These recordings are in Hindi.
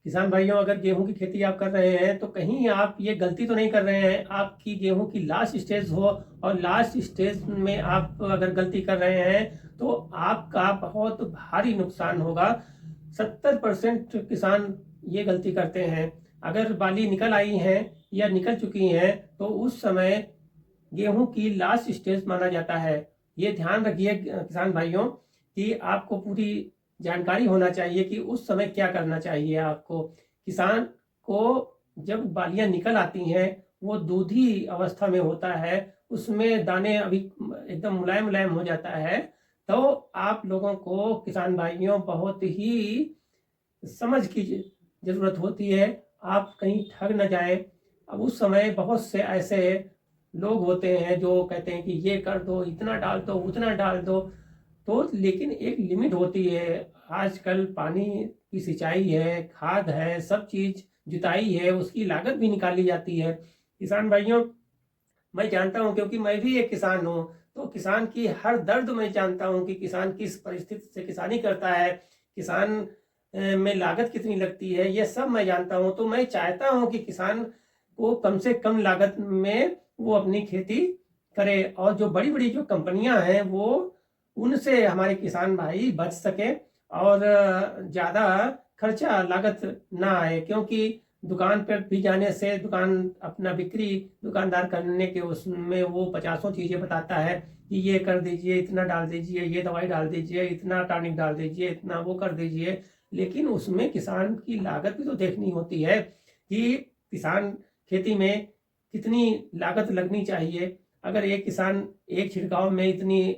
किसान भाइयों, अगर गेहूं की खेती आप कर रहे हैं तो कहीं आप ये गलती तो नहीं कर रहे हैं आपकी गेहूं की लास्ट स्टेज हो और लास्ट स्टेज में आप अगर गलती कर रहे हैं तो आपका बहुत भारी नुकसान होगा। 70% किसान ये गलती करते हैं। अगर बाली निकल आई हैं या निकल चुकी हैं तो उस समय गेहूं की लास्ट स्टेज माना जाता है। ये ध्यान रखिए किसान भाइयों कि आपको पूरी जानकारी होना चाहिए कि उस समय क्या करना चाहिए आपको। किसान को जब बालियां निकल आती हैं वो दूधी अवस्था में होता है, उसमें दाने अभी एकदम मुलायम मुलायम हो जाता है, तो आप लोगों को किसान भाइयों बहुत ही समझ की जरूरत होती है। आप कहीं ठग न जाए। अब उस समय बहुत से ऐसे लोग होते हैं जो कहते हैं कि ये कर दो, इतना डाल दो, उतना डाल दो, तो लेकिन एक लिमिट होती है। आजकल पानी की सिंचाई है, खाद है, सब चीज जुताई है, उसकी लागत भी निकाली जाती है। किसान भाइयों, मैं जानता हूं क्योंकि मैं भी एक किसान हूं, तो किसान की हर दर्द मैं जानता हूं कि किसान किस परिस्थिति से किसानी करता है, किसान में लागत कितनी लगती है, ये सब मैं जानता हूं। तो मैं चाहता हूं कि किसान को कम से कम लागत में वो अपनी खेती करे और जो बड़ी बड़ी जो कंपनियां हैं वो उनसे हमारे किसान भाई बच सके और ज़्यादा खर्चा लागत ना आए। क्योंकि दुकान पर भी जाने से दुकान अपना बिक्री दुकानदार करने के उसमें वो पचासों चीज़ें बताता है कि ये कर दीजिए, इतना डाल दीजिए, ये दवाई डाल दीजिए, इतना टॉनिक डाल दीजिए, इतना वो कर दीजिए, लेकिन उसमें किसान की लागत भी तो देखनी होती है कि किसान खेती में कितनी लागत लगनी चाहिए। अगर एक किसान एक छिड़काव में इतनी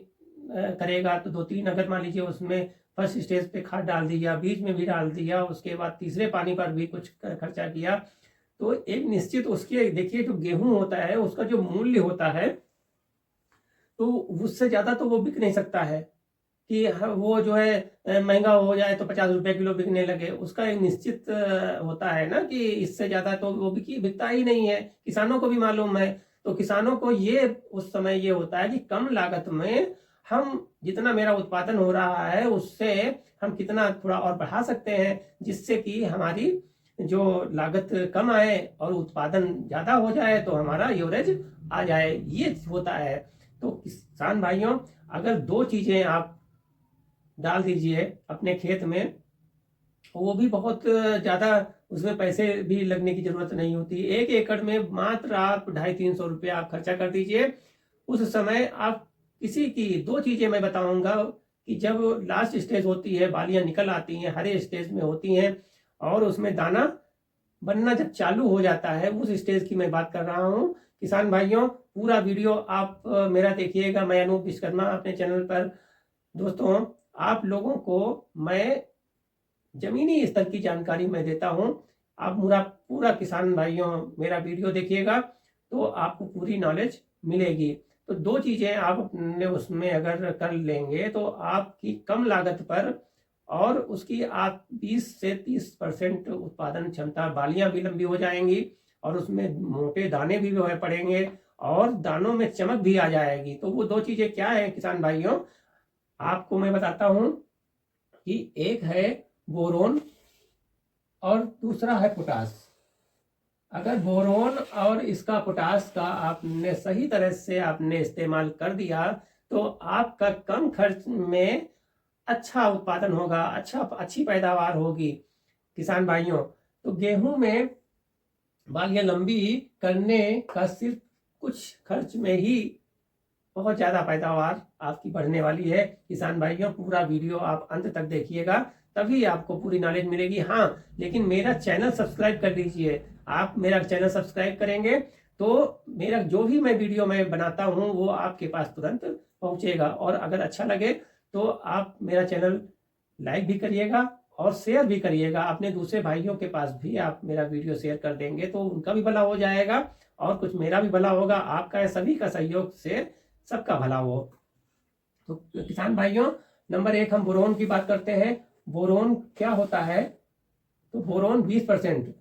करेगा तो 2-3 अगर मान लीजिए उसमें फर्स्ट स्टेज पे खाद डाल दिया, बीज में भी डाल दिया, उसके बाद तीसरे पानी पर भी कुछ खर्चा किया, तो एक निश्चित उसके देखिए जो गेहूं होता है उसका जो मूल्य होता है तो उससे ज्यादा तो वो बिक नहीं सकता है कि वो जो है महंगा हो जाए तो 50 रुपए किलो बिकने लगे। उसका एक निश्चित होता है ना कि इससे ज्यादा तो वो बिकता ही नहीं है, किसानों को भी मालूम है। तो किसानों को ये उस समय ये होता है कि कम लागत में हम जितना मेरा उत्पादन हो रहा है उससे हम कितना थोड़ा और बढ़ा सकते हैं, जिससे कि हमारी जो लागत कम आए और उत्पादन ज्यादा हो जाए तो हमारा एवरेज आ जाए, ये होता है। तो किसान भाइयों, अगर दो चीजें आप डाल दीजिए अपने खेत में, वो भी बहुत ज्यादा उसमें पैसे भी लगने की जरूरत नहीं होती। 1 एकड़ में मात्र आप 250-300 रुपये आप खर्चा कर दीजिए। उस समय आप किसी की दो चीजें मैं बताऊंगा कि जब लास्ट स्टेज होती है, बालियां निकल आती हैं, हरे स्टेज में होती हैं और उसमें दाना बनना जब चालू हो जाता है, उस स्टेज की मैं बात कर रहा हूं। किसान भाइयों, पूरा वीडियो आप मेरा देखिएगा, मैं अनूप विश्वकर्मा अपने चैनल पर। दोस्तों, आप लोगों को मैं जमीनी स्तर की जानकारी मैं देता हूं। आप पूरा पूरा किसान भाइयों मेरा वीडियो देखिएगा तो आपको पूरी नॉलेज मिलेगी। तो दो चीजें आप अपने उसमें अगर कर लेंगे तो आपकी कम लागत पर और उसकी आप 20 से 30% उत्पादन क्षमता, बालियां भी लंबी हो जाएंगी और उसमें मोटे दाने भी पड़ेंगे और दानों में चमक भी आ जाएगी। तो वो दो चीजें क्या है किसान भाइयों, आपको मैं बताता हूं कि एक है बोरोन और दूसरा है पोटास। अगर बोरोन और इसका पोटास का आपने सही तरह से आपने इस्तेमाल कर दिया तो आपका कम खर्च में अच्छा उत्पादन होगा, अच्छी पैदावार होगी। किसान भाइयों, तो गेहूं में बालियां लंबी करने का सिर्फ कुछ खर्च में ही बहुत ज्यादा पैदावार आपकी बढ़ने वाली है। किसान भाइयों, पूरा वीडियो आप अंत तक देखिएगा तभी आपको पूरी नॉलेज मिलेगी। हाँ, लेकिन मेरा चैनल सब्सक्राइब कर लीजिए। आप मेरा चैनल सब्सक्राइब करेंगे तो मेरा जो भी मैं वीडियो में बनाता हूँ वो आपके पास तुरंत पहुंचेगा। और अगर अच्छा लगे तो आप मेरा चैनल लाइक भी करिएगा और शेयर भी करिएगा। अपने दूसरे भाइयों के पास भी आप मेरा वीडियो शेयर कर देंगे तो उनका भी भला हो जाएगा और कुछ मेरा भी भला होगा। आपका सभी का सहयोग से सबका भला हो। तो किसान भाइयों, नंबर 1 हम बोरोन की बात करते हैं। बोरोन क्या होता है? तो बोरोन 20%,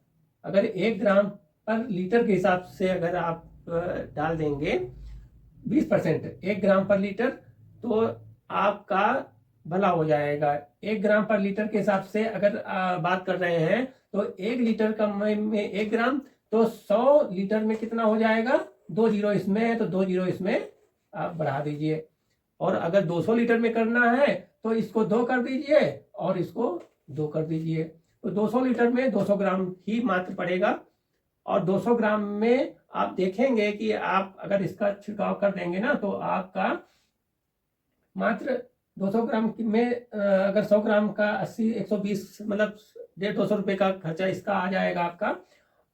अगर 1 ग्राम पर लीटर के हिसाब से अगर आप डाल देंगे 20%, 1 ग्राम पर लीटर, तो आपका भला हो जाएगा। 1 ग्राम पर लीटर के हिसाब से अगर बात कर रहे हैं तो 1 लीटर का में 1 ग्राम, तो 100 लीटर में कितना हो जाएगा, 2 जीरो इसमें है तो 2 जीरो इसमें आप बढ़ा दीजिए। और अगर 200 लीटर में करना है तो इसको 2 कर दीजिए और इसको 2 कर दीजिए। तो 200 लीटर में 200 ग्राम ही मात्र पड़ेगा। और 200 ग्राम में आप देखेंगे कि आप अगर इसका छिड़काव कर देंगे ना तो आपका मात्र 200 ग्राम में अगर 100 ग्राम का 80 120 मतलब 150-200 रुपये का खर्चा इसका आ जाएगा आपका।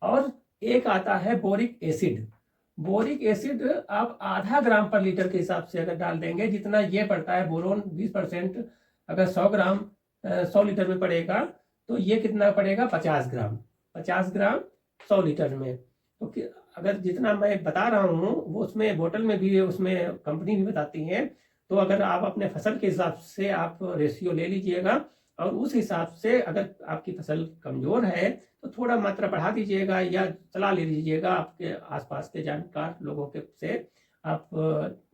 और एक आता है बोरिक एसिड। बोरिक एसिड आप आधा ग्राम पर लीटर के हिसाब से अगर डाल देंगे, जितना ये पड़ता है बोरोन 20%, अगर 100 ग्राम 100 लीटर में पड़ेगा तो ये कितना पड़ेगा, 50 ग्राम। 50 ग्राम 100 लीटर में। तो अगर जितना मैं बता रहा हूँ वो उसमें बोतल में भी, उसमें कंपनी भी बताती है। तो अगर आप अपने फसल के हिसाब से आप रेशियो ले लीजिएगा और उस हिसाब से अगर आपकी फसल कमज़ोर है तो थोड़ा मात्रा बढ़ा दीजिएगा या सलाह ले लीजिएगा आपके आसपास के जानकार लोगों के से आप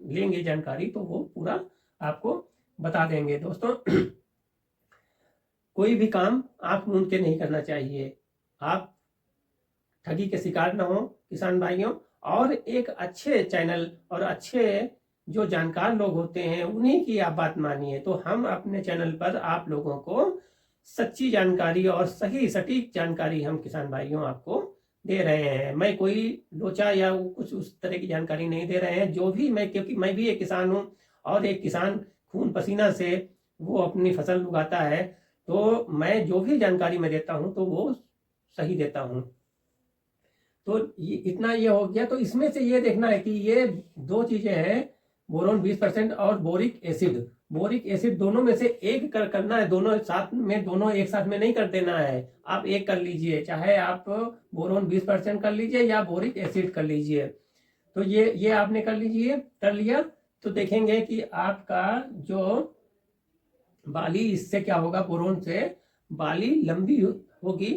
लेंगे जानकारी तो वो पूरा आपको बता देंगे। दोस्तों कोई भी काम आंख मूंद के नहीं करना चाहिए, आप ठगी के शिकार न हो किसान भाइयों। और एक अच्छे चैनल और अच्छे जो जानकार लोग होते हैं उन्हीं की आप बात मानिए। तो हम अपने चैनल पर आप लोगों को सच्ची जानकारी और सही सटीक जानकारी हम किसान भाइयों आपको दे रहे हैं। मैं कोई लोचा या कुछ उस तरह की जानकारी नहीं दे रहे हैं। जो भी मैं, क्योंकि मैं भी एक किसान हूँ और एक किसान खून पसीना से वो अपनी फसल उगाता है, तो मैं जो भी जानकारी मैं देता हूँ तो वो सही देता हूँ। तो ये इतना ये हो गया। तो इसमें से ये देखना है कि ये 2 चीजें हैं, बोरोन 20% और बोरिक एसिड। बोरिक एसिड दोनों में से एक करना है, दोनों साथ में, दोनों एक साथ में नहीं कर देना है। आप एक कर लीजिए, चाहे आप बोरोन 20% कर लीजिए या बोरिक एसिड कर लीजिए। तो ये आपने कर लिया तो देखेंगे कि आपका जो बाली, इससे क्या होगा, बोरोन से बाली लंबी होगी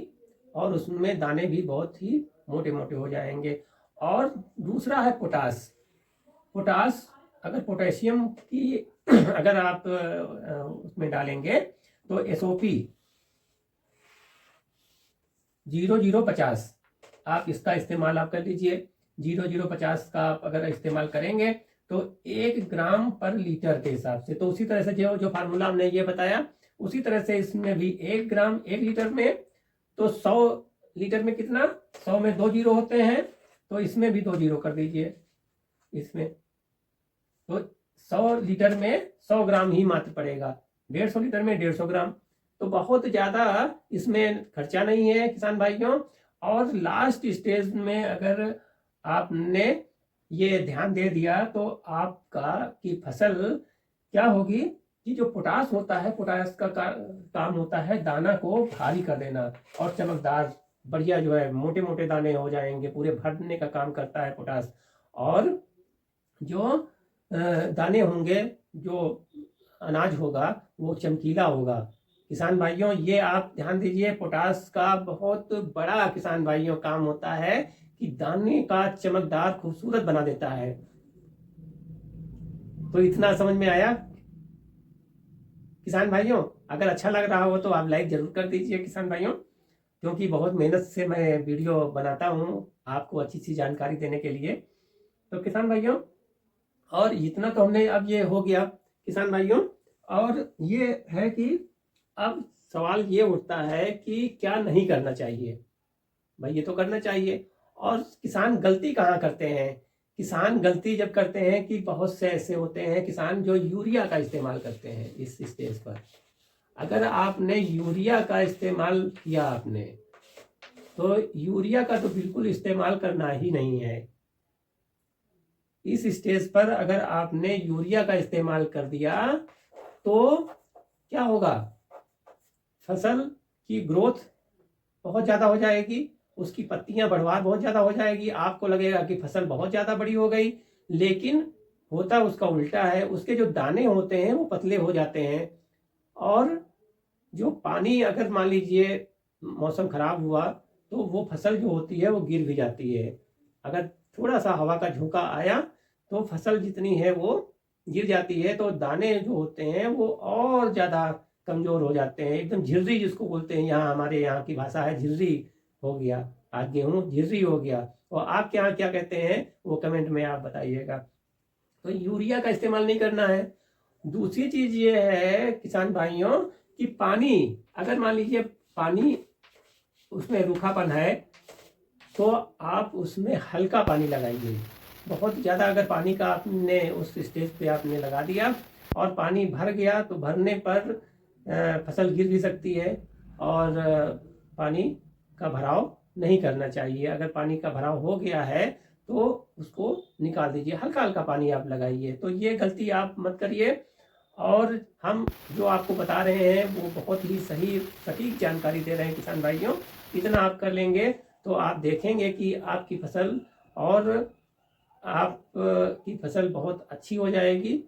और उसमें दाने भी बहुत ही मोटे मोटे हो जाएंगे। और दूसरा है पोटास। पोटास अगर पोटेशियम की अगर आप उसमें डालेंगे तो SOP 0050 आप इसका इस्तेमाल आप कर लीजिए। 0050 का आप अगर इस्तेमाल करेंगे तो 1 ग्राम पर लीटर के हिसाब से, तो उसी तरह से जो फार्मूला हमने ये बताया उसी तरह से इसमें भी 1 ग्राम 1 लीटर में, तो 100 लीटर में कितना, 100 में 2 जीरो होते हैं तो इसमें भी 2 जीरो कर दीजिए। इसमें तो 100 लीटर में 100 ग्राम ही मात्र पड़ेगा, 150 लीटर में 150 ग्राम। तो बहुत ज़्यादा इसमें खर्चा नहीं है किसान भाइयों। और लास्ट स्टेज में अगर आपने ये ध्यान दे दिया तो आपका की फसल क्या होगी कि जो पोटास होता है, पोटास का काम होता है दाना को भारी कर देना और चमकदार बढ़िया जो है मोटे मोटे दाने हो जाएंगे, पूरे भरने का काम करता है पोटास। और जो दाने होंगे, जो अनाज होगा वो चमकीला होगा। किसान भाइयों ये आप ध्यान दीजिए, पोटास का बहुत बड़ा किसान भाइयों काम होता है कि दाने का चमकदार खूबसूरत बना देता है। तो इतना समझ में आया किसान भाइयों? अगर अच्छा लग रहा हो तो आप लाइक जरूर कर दीजिए किसान भाइयों, क्योंकि बहुत मेहनत से मैं वीडियो बनाता हूँ आपको अच्छी सी जानकारी देने के लिए। तो किसान भाइयों, और इतना तो हमने अब ये हो गया किसान भाइयों। और ये है कि अब सवाल ये उठता है कि क्या नहीं करना चाहिए। भाई ये तो करना चाहिए। और किसान गलती कहाँ करते हैं? किसान गलती जब करते हैं कि बहुत से ऐसे होते हैं किसान जो यूरिया का इस्तेमाल करते हैं इस स्टेज पर। अगर आपने यूरिया का इस्तेमाल किया आपने, तो यूरिया का तो बिल्कुल इस्तेमाल करना ही नहीं है। इस स्टेज पर अगर आपने यूरिया का इस्तेमाल कर दिया तो क्या होगा, फसल की ग्रोथ बहुत ज़्यादा हो जाएगी, उसकी पत्तियां बढ़वार बहुत ज़्यादा हो जाएगी। आपको लगेगा कि फसल बहुत ज़्यादा बड़ी हो गई, लेकिन होता उसका उल्टा है। उसके जो दाने होते हैं वो पतले हो जाते हैं और जो पानी, अगर मान लीजिए मौसम खराब हुआ तो वो फसल जो होती है वो गिर भी जाती है। अगर थोड़ा सा हवा का झोंका आया तो फसल जितनी है वो गिर जाती है तो दाने जो होते हैं वो और ज़्यादा कमज़ोर हो जाते हैं, एकदम झिर्री जिसको बोलते हैं, यहाँ हमारे यहाँ की भाषा है झिर्री हो गया, आज गेहूँ झिर्री हो गया। और आपके यहाँ क्या कहते हैं वो कमेंट में आप बताइएगा। तो यूरिया का इस्तेमाल नहीं करना है। दूसरी चीज़ ये है किसान भाइयों कि पानी, अगर मान लीजिए पानी उसमें रूखापन है तो आप उसमें हल्का पानी लगाइए। बहुत ज़्यादा अगर पानी का आपने उस स्टेज पे आपने लगा दिया और पानी भर गया तो भरने पर फसल गिर भी सकती है, और पानी का भराव नहीं करना चाहिए। अगर पानी का भराव हो गया है तो उसको निकाल दीजिए, हल्का हल्का पानी आप लगाइए। तो ये गलती आप मत करिए। और हम जो आपको बता रहे हैं वो बहुत ही सही सटीक जानकारी दे रहे हैं किसान भाइयों। इतना आप कर लेंगे तो आप देखेंगे कि आपकी फसल और आपकी फसल बहुत अच्छी हो जाएगी।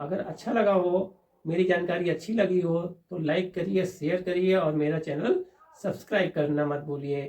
अगर अच्छा लगा हो, मेरी जानकारी अच्छी लगी हो तो लाइक करिए, शेयर करिए और मेरा चैनल सब्सक्राइब करना मत भूलिए।